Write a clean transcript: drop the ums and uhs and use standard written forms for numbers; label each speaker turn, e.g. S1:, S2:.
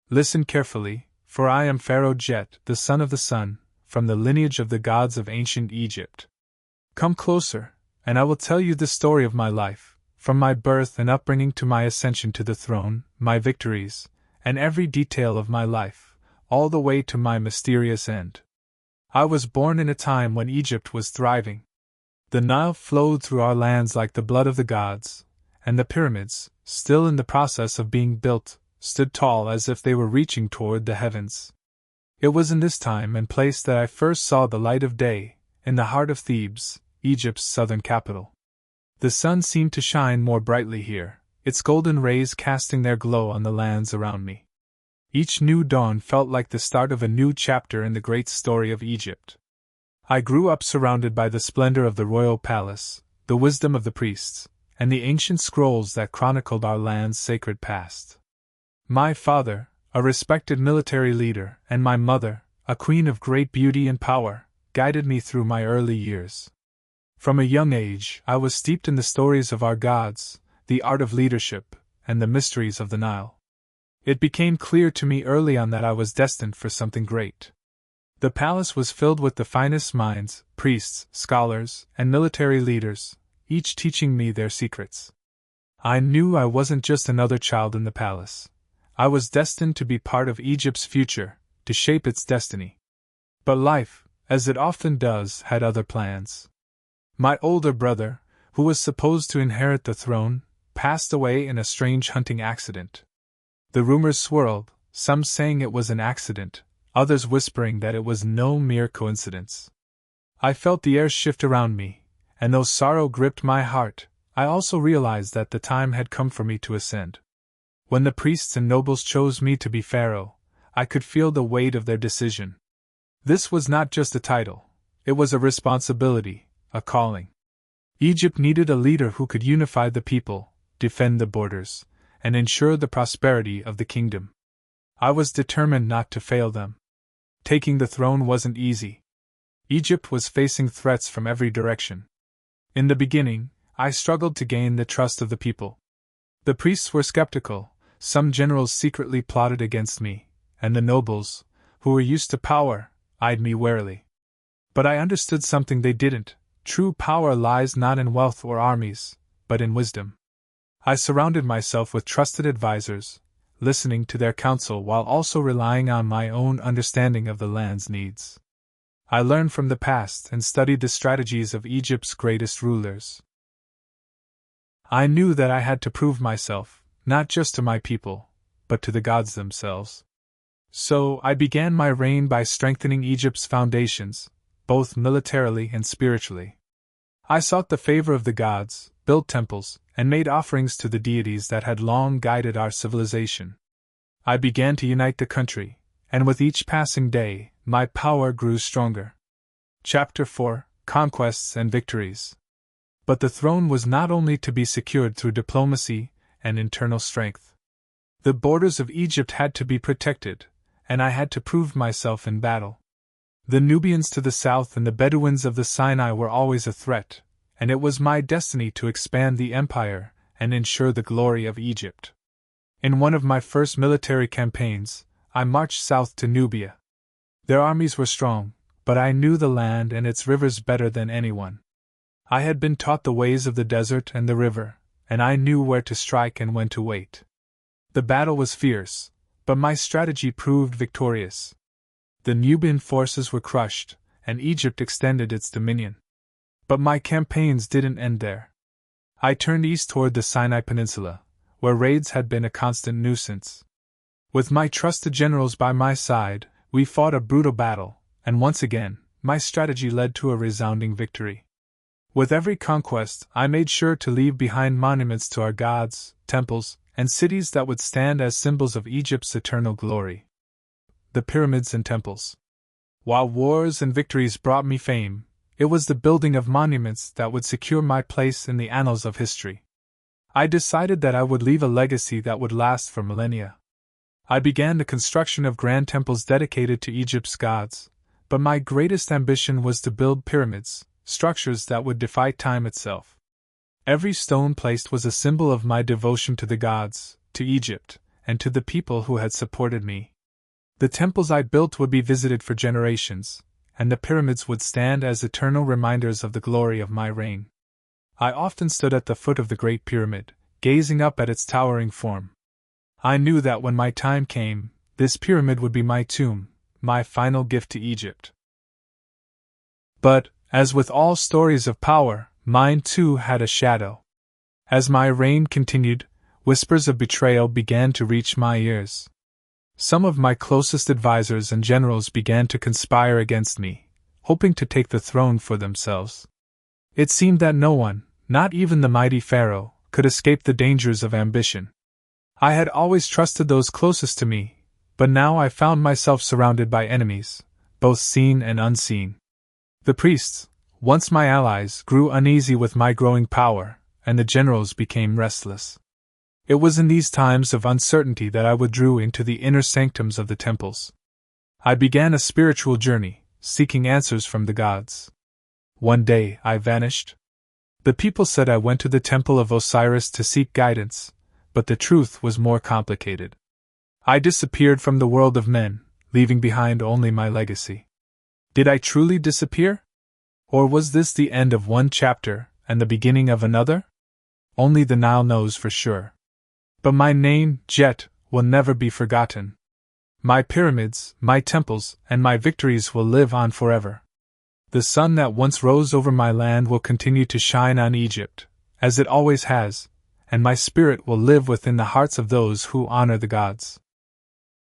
S1: Listen carefully, for I am Pharaoh Jet, the son of the sun, from the lineage of the gods of ancient Egypt. Come closer, and I will tell you the story of my life, from my birth and upbringing to my ascension to the throne, my victories, and every detail of my life, all the way to my mysterious end. I was born in a time when Egypt was thriving. The Nile flowed through our lands like the blood of the gods, and the pyramids, still in the process of being built, stood tall as if they were reaching toward the heavens. It was in this time and place that I first saw the light of day, in the heart of Thebes, Egypt's southern capital. The sun seemed to shine more brightly here, its golden rays casting their glow on the lands around me. Each new dawn felt like the start of a new chapter in the great story of Egypt. I grew up surrounded by the splendor of the royal palace, the wisdom of the priests, and the ancient scrolls that chronicled our land's sacred past. My father, a respected military leader, and my mother, a queen of great beauty and power, guided me through my early years. From a young age, I was steeped in the stories of our gods, the art of leadership, and the mysteries of the Nile. It became clear to me early on that I was destined for something great. The palace was filled with the finest minds, priests, scholars, and military leaders, each teaching me their secrets. I knew I wasn't just another child in the palace. I was destined to be part of Egypt's future, to shape its destiny. But life, as it often does, had other plans. My older brother, who was supposed to inherit the throne, passed away in a strange hunting accident. The rumors swirled, some saying it was an accident, others whispering that it was no mere coincidence. I felt the air shift around me, and though sorrow gripped my heart, I also realized that the time had come for me to ascend. When the priests and nobles chose me to be pharaoh, I could feel the weight of their decision. This was not just a title, it was a responsibility, a calling. Egypt needed a leader who could unify the people, defend the borders, and ensure the prosperity of the kingdom. I was determined not to fail them. Taking the throne wasn't easy. Egypt was facing threats from every direction. In the beginning, I struggled to gain the trust of the people. The priests were skeptical, some generals secretly plotted against me, and the nobles, who were used to power, eyed me warily. But I understood something they didn't: true power lies not in wealth or armies, but in wisdom. I surrounded myself with trusted advisors, listening to their counsel while also relying on my own understanding of the land's needs. I learned from the past and studied the strategies of Egypt's greatest rulers. I knew that I had to prove myself, not just to my people, but to the gods themselves. So I began my reign by strengthening Egypt's foundations, both militarily and spiritually. I sought the favor of the gods, built temples, and made offerings to the deities that had long guided our civilization. I began to unite the country, and with each passing day, my power grew stronger. Chapter 4: Conquests and Victories. But the throne was not only to be secured through diplomacy and internal strength. The borders of Egypt had to be protected, and I had to prove myself in battle. The Nubians to the south and the Bedouins of the Sinai were always a threat, and it was my destiny to expand the empire and ensure the glory of Egypt. In one of my first military campaigns, I marched south to Nubia. Their armies were strong, but I knew the land and its rivers better than anyone. I had been taught the ways of the desert and the river, and I knew where to strike and when to wait. The battle was fierce, but my strategy proved victorious. The Nubian forces were crushed, and Egypt extended its dominion. But my campaigns didn't end there. I turned east toward the Sinai Peninsula, where raids had been a constant nuisance. With my trusted generals by my side, we fought a brutal battle, and once again, my strategy led to a resounding victory. With every conquest, I made sure to leave behind monuments to our gods, temples, and cities that would stand as symbols of Egypt's eternal glory. The pyramids and temples. While wars and victories brought me fame, it was the building of monuments that would secure my place in the annals of history. I decided that I would leave a legacy that would last for millennia. I began the construction of grand temples dedicated to Egypt's gods, but my greatest ambition was to build pyramids, structures that would defy time itself. Every stone placed was a symbol of my devotion to the gods, to Egypt, and to the people who had supported me. The temples I built would be visited for generations, and the pyramids would stand as eternal reminders of the glory of my reign. I often stood at the foot of the Great Pyramid, gazing up at its towering form. I knew that when my time came, this pyramid would be my tomb, my final gift to Egypt. But, as with all stories of power, mine too had a shadow. As my reign continued, whispers of betrayal began to reach my ears. Some of my closest advisors and generals began to conspire against me, hoping to take the throne for themselves. It seemed that no one, not even the mighty Pharaoh, could escape the dangers of ambition. I had always trusted those closest to me, but now I found myself surrounded by enemies, both seen and unseen. The priests, once my allies, grew uneasy with my growing power, and the generals became restless. It was in these times of uncertainty that I withdrew into the inner sanctums of the temples. I began a spiritual journey, seeking answers from the gods. One day I vanished. The people said I went to the temple of Osiris to seek guidance, but the truth was more complicated. I disappeared from the world of men, leaving behind only my legacy. Did I truly disappear? Or was this the end of one chapter and the beginning of another? Only the Nile knows for sure. But my name, Jet, will never be forgotten. My pyramids, my temples, and my victories will live on forever. The sun that once rose over my land will continue to shine on Egypt, as it always has, and my spirit will live within the hearts of those who honor the gods.